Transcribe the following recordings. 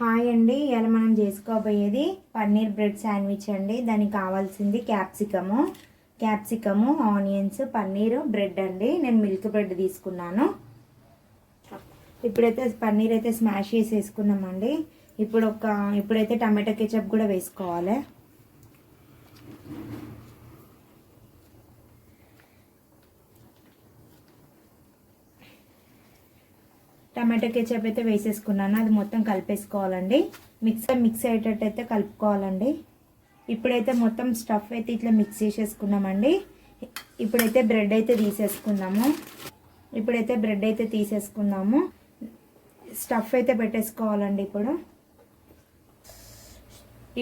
Hi అండి, ఇలా మనం చేసుకోబోయేది పన్నీర్ బ్రెడ్ శాండ్విచ్ అండి. దానికి కావాల్సింది క్యాప్సికము, ఆనియన్స్, పన్నీర్, బ్రెడ్ అండి. నేను మిల్క్ బ్రెడ్ తీసుకున్నాను. ఇప్పుడైతే పన్నీర్ అయితే స్మాష్ చేసి వేసుకున్నామండి. ఇప్పుడైతే టమాటో కెచప్ కూడా వేసుకోవాలి. టమాటో కెచప్ అయితే వేసేసుకున్నాను. అది మొత్తం కలిపేసుకోవాలండి. మిక్స్ అయ్యేటట్టు కలుపుకోవాలండి. ఇప్పుడైతే మొత్తం స్టఫ్ అయితే ఇట్లా మిక్స్ చేసేసుకున్నామండి. ఇప్పుడైతే బ్రెడ్ అయితే తీసేసుకుందాము. స్టఫ్ అయితే పెట్టేసుకోవాలండి.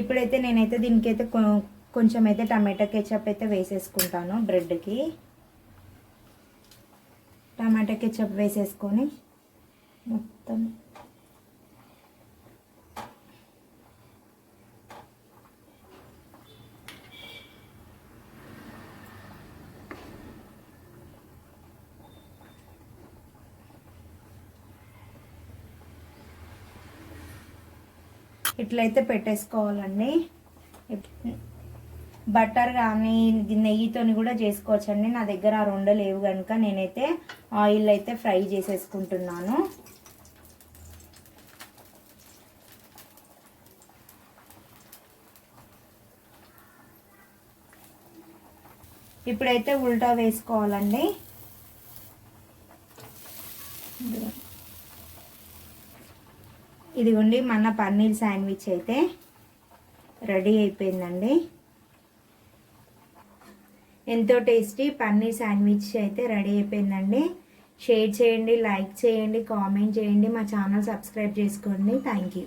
ఇప్పుడైతే నేనైతే దీనికైతే కొంచెం అయితే టమాటో కెచప్ అయితే వేసేసుకుంటాను. బ్రెడ్కి టమాటో కెచప్ వేసేసుకొని మొత్తం ఇట్లయితే పెట్టేసుకోవాలండి. బటర్ కానీ నెయ్యితో కూడా చేసుకోవచ్చండి. నా దగ్గర ఆ రెండు లేవు కనుక నేనైతే ఆయిల్ అయితే ఫ్రై చేసేసుకుంటున్నాను. ఇప్పుడైతే ఉల్టా వేసుకోవాలండి. ఇదిగోండి, మన పన్నీర్ శాండ్విచ్ అయితే రెడీ అయిపోయిందండి. ఎంతో టేస్టీ పన్నీర్ శాండ్విచ్ అయితే రెడీ అయిపోయిందండి. షేర్ చేయండి, లైక్ చేయండి, కామెంట్ చేయండి, మా ఛానల్ సబ్స్క్రైబ్ చేసుకోండి. Thank you.